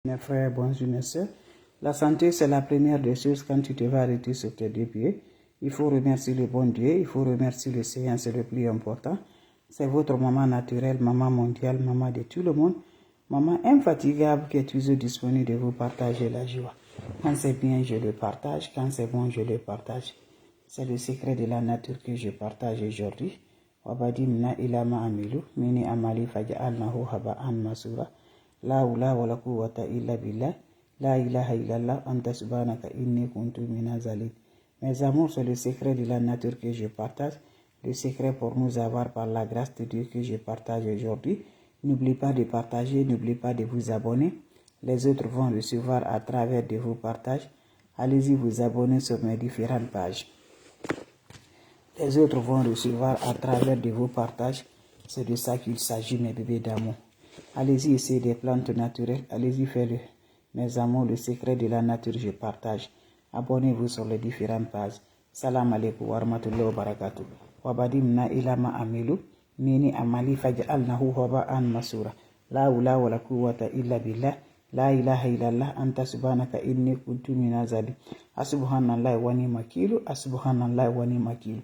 Mes frères, bonjour mes soeurs. La santé, c'est la première des choses quand tu te vas arrêter sur tes deux pieds. Il faut remercier le bon Dieu, il faut remercier le Seigneur, c'est le plus important. C'est votre maman naturelle, maman mondiale, maman de tout le monde. Maman infatigable qui est toujours disponible de vous partager la joie. Quand c'est bien, je le partage. Quand c'est bon, je le partage. C'est le secret de la nature que je partage aujourd'hui. Wabadi mina ilama amilu, mini amali faja'alnahu haba'an masura. La hawla wa la quwwata illa billah. La ilaha illallah anta subhanaka inni kuntu minaz zalimin. Mes amours, c'est le secret de la nature que je partage. Le secret pour nous avoir par la grâce de Dieu que je partage aujourd'hui. N'oubliez pas de partager, n'oubliez pas de vous abonner. Les autres vont recevoir à travers de vos partages. Allez-y vous abonner sur mes différentes pages. Les autres vont recevoir à travers de vos partages. C'est de ça qu'il s'agit, mes bébés d'amour. Allez-y essayer des plantes naturelles. Allez-y faire mes amours, le secret de la nature, je partage. Abonnez-vous sur les différentes pages. Salam alaikum wa rahmatullahi wa barakatuh. Wabadimna ilama amilu. Mini amali faj'alnahu haba'an masura. La hawla wa la quwwata illa billah. La ilaha illallah anta subhanaka inni kuntu minaz zalimin. Asubhanallah wa ni'mal wakil. Asubhanallah wa ni'mal wakil.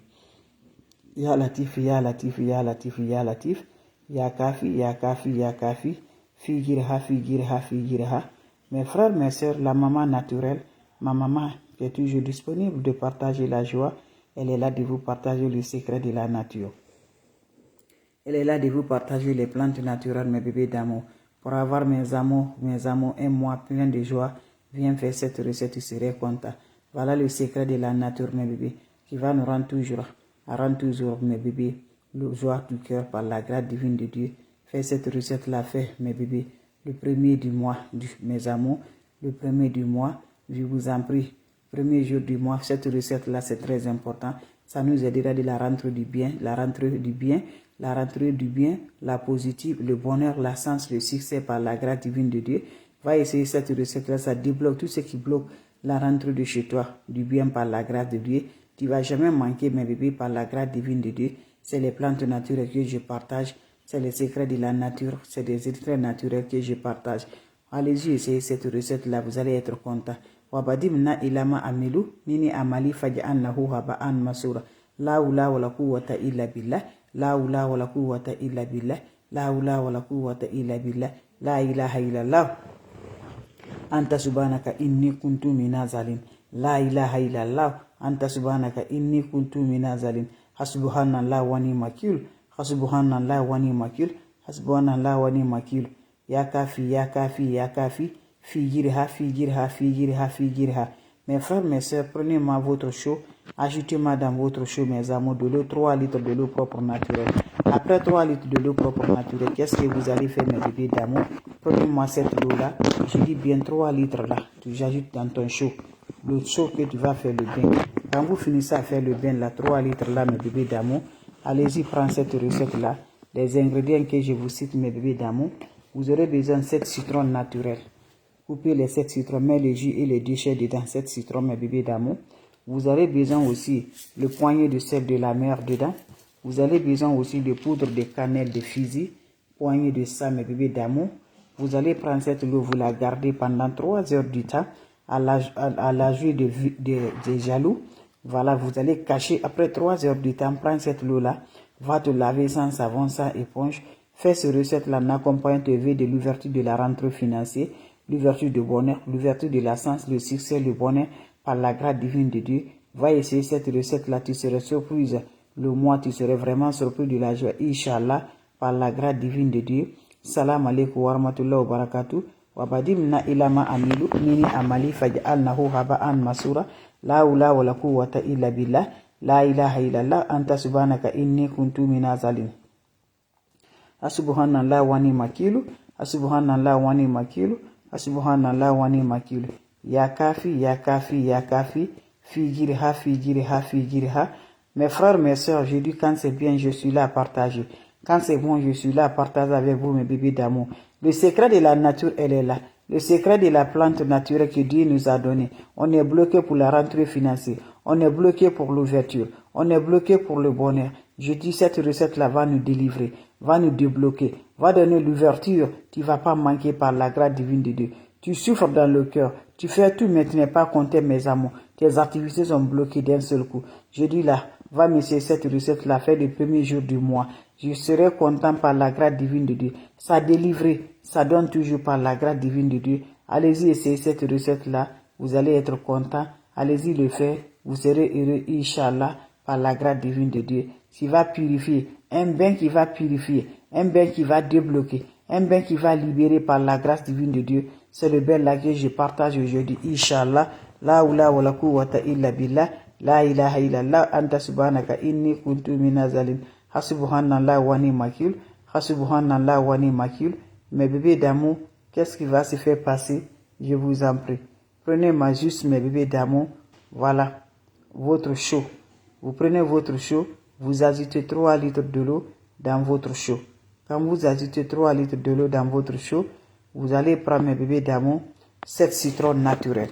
Ya Latif, Ya Latif, Ya Latif, Ya Latif, Ya Kafi, Ya Kafi, Ya Kafi, Figirha, Figirha, Figirha. Mes frères, mes sœurs, la maman naturelle, ma maman qui est toujours disponible de partager la joie, elle est là de vous partager le secret de la nature. Elle est là de vous partager les plantes naturelles, mes bébés d'amour. Pour avoir mes amours, un mois plein de joie, viens faire cette recette, tu serais content. Voilà le secret de la nature, mes bébés, qui va nous rendre toujours, mes bébés, le joie du cœur par la grâce divine de Dieu. Fais cette recette-là, fais, mes bébés, le premier du mois, mes amours, le premier du mois, je vous en prie, premier jour du mois, cette recette-là, c'est très important. Ça nous aidera de la rentrée du bien, la positive, le bonheur, la sens, le succès par la grâce divine de Dieu. Va essayer cette recette-là, ça débloque tout ce qui bloque la rentrée de chez toi, du bien par la grâce de Dieu. Tu ne vas jamais manquer, mes bébés, par la grâce divine de Dieu. C'est les plantes naturelles que je partage. C'est les secrets de la nature. C'est des secrets naturels que je partage. Allez-y, essayez cette recette-là. Vous allez être content. Wabadimna ilama amilu. Nini amali faj'alnahu haba'an masura. La hawla wa la quwwata illa billah. La hawla wa la quwwata illa billah. La hawla wa la quwwata illa billah. La ilaha illallah. Anta subhanaka inni kuntu minaz zalimin. La ilaha illallah. Anta subhanaka inni kuntu minaz zalimin. Hasbuhanallah wa ni'mal wakil. Hasbuhanallah wa ni'mal wakil. Hasbuhanallah wa ni'mal wakil. Ya Kafi, Ya Kafi, Ya Kafi. Figirha, Figirha, Figirha, Figirha. Mes frères, mes sœurs, prenez-moi votre chaud. Ajoutez-moi dans votre chaud, mes amours, de l'eau, 3 litres de l'eau propre naturelle. Après 3 litres de l'eau propre naturelle, qu'est-ce que vous allez faire, mes bébés d'amour? Prenez-moi cette eau-là. Je dis bien 3 litres là. J'ajoute dans ton chaud. Le chaud que tu vas faire le bain. Quand vous finissez à faire le bain là, 3 litres là, mes bébés d'amour, allez-y prendre cette recette là. Les ingrédients que je vous cite, mes bébés d'amour, vous aurez besoin de 7 citrons naturels. Coupez les 7 citrons, mettez le jus et les déchets dedans, 7 citrons, mes bébés d'amour. Vous avez besoin aussi le poignet de sel de la mer dedans. Vous avez besoin aussi de poudre de cannelle de fusil, poignée de ça, mes bébés d'amour. Vous allez prendre cette eau, vous la gardez pendant 3 heures du temps à la joie des jaloux. Voilà, vous allez cacher après 3 heures du temps, prends cette eau-là, va te laver sans savon, sans éponge. Fais ce recette-là en accompagnant de l'ouverture de la rentrée financière, l'ouverture du bonheur, l'ouverture de la sens, le succès, le bonheur par la grâce divine de Dieu. Va essayer cette recette-là, tu seras surprise. Le mois, tu serais vraiment surpris de la joie, Inch'Allah, par la grâce divine de Dieu. Salam alaikum wa rahmatullahi wa barakatuh. Wabadimna ilama amilu. Nini amali faj'alnahu haba'an masura. La hawla wa la quwwata illa billah. La ilaha illallah. Anta subhanaka inni kuntu minaz zalimin. Asubhanallah wa ni'mal wakil. Asubhanallah wa ni'mal wakil. Asubhanallah wa ni'mal wakil. Ya Kafi, Ya Kafi, Ya Kafi. Figirha, Figirha, Figirha. Mes frères, mes sœurs, je dis quand c'est bien, je suis là à partager. Quand c'est bon, je suis là à partager avec vous, mes bébés d'amour. Le secret de la nature, elle est là. Le secret de la plante naturelle que Dieu nous a donné. On est bloqué pour la rentrée financière. On est bloqué pour l'ouverture. On est bloqué pour le bonheur. Je dis cette recette-là va nous délivrer, va nous débloquer, va donner l'ouverture. Tu ne vas pas manquer par la grâce divine de Dieu. Tu souffres dans le cœur. Tu fais tout, mais tu n'es pas content, mes amours. Tes activités sont bloquées d'un seul coup. Je dis là, va m'essayer cette recette-là, fait les premiers jours du mois. Je serai content par la grâce divine de Dieu. Ça délivre, ça donne toujours par la grâce divine de Dieu. Allez-y, essayez cette recette-là. Vous allez être content. Allez-y le faire. Vous serez heureux, Inch'Allah, par la grâce divine de Dieu. Qui va purifier. Un bain qui va purifier. Un bain qui va débloquer. Un bain qui va libérer par la grâce divine de Dieu. C'est le bain là que je partage aujourd'hui, Inch'Allah. La oula wa la quwwata illa billah. La ilaha illallah. Anta subhanaka inni kuntu minazalin. Hasubhanallah wa ni'mal. Hasubhanallah wa ni'mal. Mes bébés d'amour, qu'est-ce qui va se faire passer? Je vous en prie. Prenez-moi juste mes bébés d'amour. Voilà. Votre chaud. Vous prenez votre chaud. Vous ajoutez 3 litres de l'eau dans votre chaud. Quand vous ajoutez 3 litres de l'eau dans votre chaud, vous allez prendre mes bébés d'amour, 7 citrons naturels.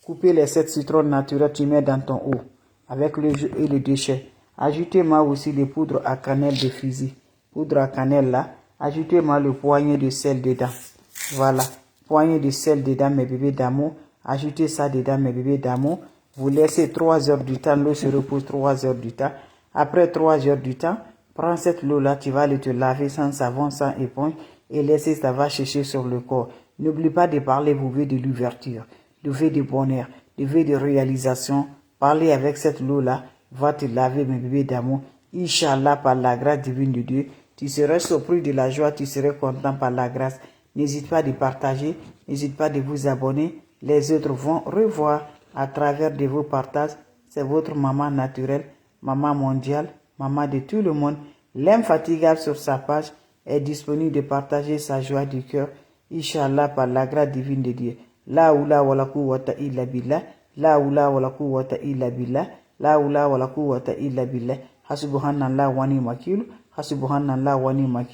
Coupez les 7 citrons naturels, tu mets dans ton eau, avec le jus et les déchets. Ajoutez-moi aussi les poudres à cannelle de fusil. Poudre à cannelle là, ajoutez-moi le poignet de sel dedans. Voilà, poignet de sel dedans mes bébés d'amour. Ajoutez ça dedans mes bébés d'amour. Vous laissez 3 heures du temps, l'eau se repose 3 heures du temps. Après 3 heures du temps, prends cette eau-là, tu vas aller te laver sans savon, sans éponge et laisser ça va chercher sur le corps. N'oublie pas de parler, vous voulez de l'ouverture, de vœux de bonheur, de vœux de réalisation. Parlez avec cette eau-là, va te laver mes bébés d'amour. Inch'Allah, par la grâce divine de Dieu, tu seras surpris de la joie, tu seras content par la grâce. N'hésite pas de partager, n'hésite pas de vous abonner. Les autres vont revoir à travers de vos partages. C'est votre maman naturelle, maman mondiale, maman de tout le monde. L'infatigable sur sa page est disponible de partager sa joie du cœur. Inch'Allah, par la grâce divine de Dieu. La oula wa la quwwata illa billah. La oula wa la quwwata illa billah. La oula wa la quwwata illa billah. Hasubhanallah wa ni'mal. Hasubhanallah wa ni'mal.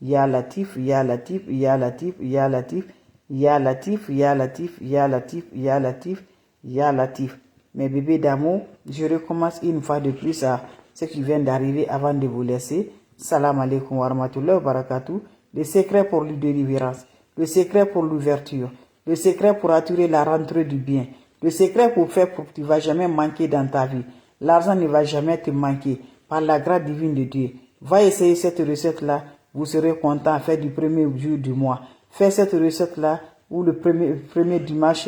Ya Latif, Ya Latif, Ya Latif, Ya Latif, Ya Latif, Ya Latif, Ya Latif, Ya Latif, Ya Latif. Mes bébés d'amour, je recommence une fois de plus à ce qui vient d'arriver avant de vous laisser. Salam alaikum wa rahmatullahi wa barakatuh. Le secret pour la délivrance, le secret pour l'ouverture, le secret pour attirer la rentrée du bien, le secret pour faire pour que tu ne vas jamais manquer dans ta vie. L'argent ne va jamais te manquer par la grâce divine de Dieu. Va essayer cette recette-là. Vous serez content. Faites du premier jour du mois. Faites cette recette-là ou le premier dimanche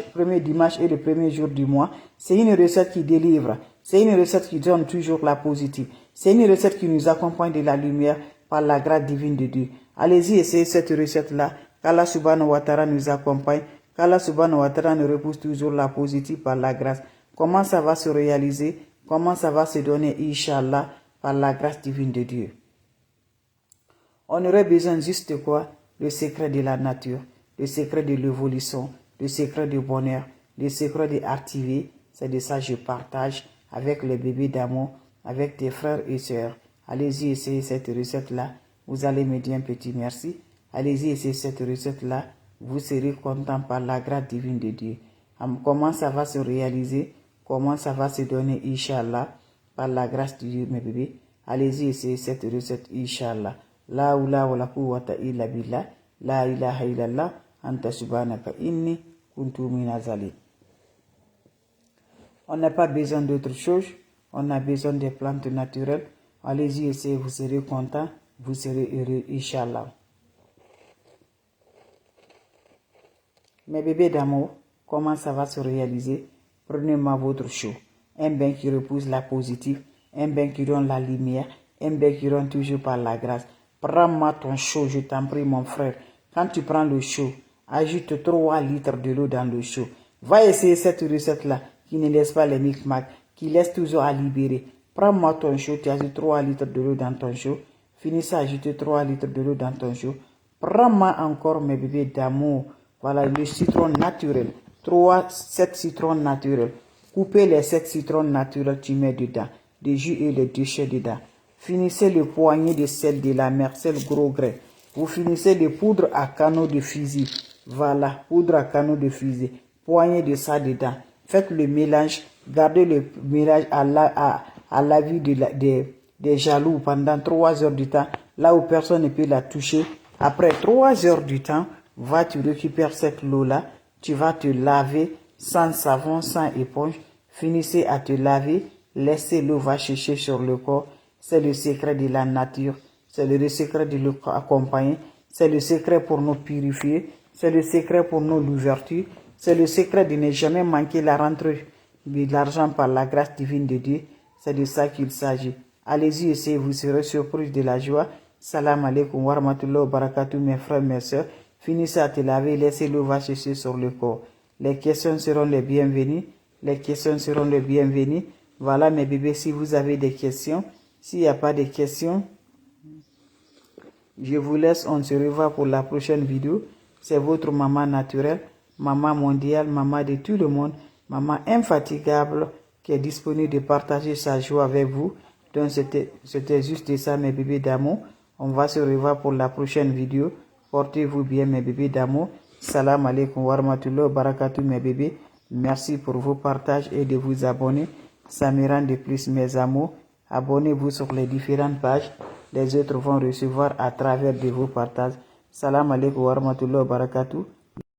et le premier jour du mois. C'est une recette qui délivre. C'est une recette qui donne toujours la positive. C'est une recette qui nous accompagne de la lumière par la grâce divine de Dieu. Allez-y, essayez cette recette-là. Qu'Allah subhanahu wa ta'ala nous accompagne. Qu'Allah subhanahu wa ta'ala nous repousse toujours la positive par la grâce. Comment ça va se réaliser? Comment ça va se donner, Inch'Allah, par la grâce divine de Dieu? On aurait besoin juste de quoi? Le secret de la nature, le secret de l'évolution, le secret du bonheur, le secret d'activer. C'est de ça que je partage avec les bébés d'amour, avec tes frères et sœurs. Allez-y, essayez cette recette-là. Vous allez me dire un petit merci. Allez-y, essayez cette recette-là. Vous serez content par la grâce divine de Dieu. Comment ça va se réaliser? Comment ça va se donner, Inch'Allah, par la grâce de Dieu, mes bébés? Allez-y, essayez cette recette, Inch'Allah. La oula wa la quwwata illa billah. La ilaha illallah. Anta subhanaka inni kuntu minazali. On n'a pas besoin d'autre chose. On a besoin des plantes naturelles. Allez-y, essayez, vous serez content. Vous serez heureux, Inch'Allah. Mes bébés d'amour, comment ça va se réaliser? Prenez-moi votre chaud. Un bain qui repousse la positive. Un bain qui donne la lumière. Un bain qui donne toujours par la grâce. Prends-moi ton chaud, je t'en prie, mon frère. Quand tu prends le chaud, ajoute 3 litres de l'eau dans le chaud. Va essayer cette recette-là, qui ne laisse pas les micmacs, qui laisse toujours à libérer. Prends-moi ton chaud, tu ajoutes 3 litres de l'eau dans ton chaud. Finis à ajouter 3 litres de l'eau dans ton chaud. Prends-moi encore, mes bébés d'amour. Voilà, le citron naturel. 7 citrons naturels. Coupez les 7 citrons naturels, tu mets dedans. Des jus et les déchets dedans. Finissez le poignet de sel de la mer, sel gros grès. Vous finissez de poudre à canaux de fusil. Voilà, poudre à canaux de fusil. Poignée de ça dedans. Faites le mélange. Gardez le mélange à la vue des jaloux pendant 3 heures du temps. Là où personne ne peut la toucher. Après 3 heures du temps, tu récupères cette eau-là, tu vas te laver sans savon, sans éponge. Finissez à te laver, laissez l'eau va chercher sur le corps. C'est le secret de la nature, c'est le secret de l'accompagner, c'est le secret pour nous purifier, c'est le secret pour nous l'ouverture, c'est le secret de ne jamais manquer la rentrée de l'argent par la grâce divine de Dieu. C'est de ça qu'il s'agit. Allez-y, essayez, vous serez surpris de la joie. Salam alaikum wa rahmatullahi wa barakatuh, mes frères, mes sœurs. Finissez à te laver, laissez l'eau va chercher sur le corps. Les questions seront les bienvenues. Les questions seront les bienvenues. Voilà mes bébés, si vous avez des questions. S'il n'y a pas de questions, je vous laisse, on se revoit pour la prochaine vidéo. C'est votre maman naturelle, maman mondiale, maman de tout le monde, maman infatigable qui est disponible de partager sa joie avec vous. Donc c'était juste ça mes bébés d'amour. On va se revoir pour la prochaine vidéo. Portez-vous bien mes bébés d'amour. Salam alaikum wa rahmatullahi wa barakatuh mes bébés. Merci pour vos partages et de vous abonner. Ça me rend de plus mes amours. Abonnez-vous sur les différentes pages. Les autres vont recevoir à travers de vos partages. Salam alaikum wa rahmatullahi wa barakatuh.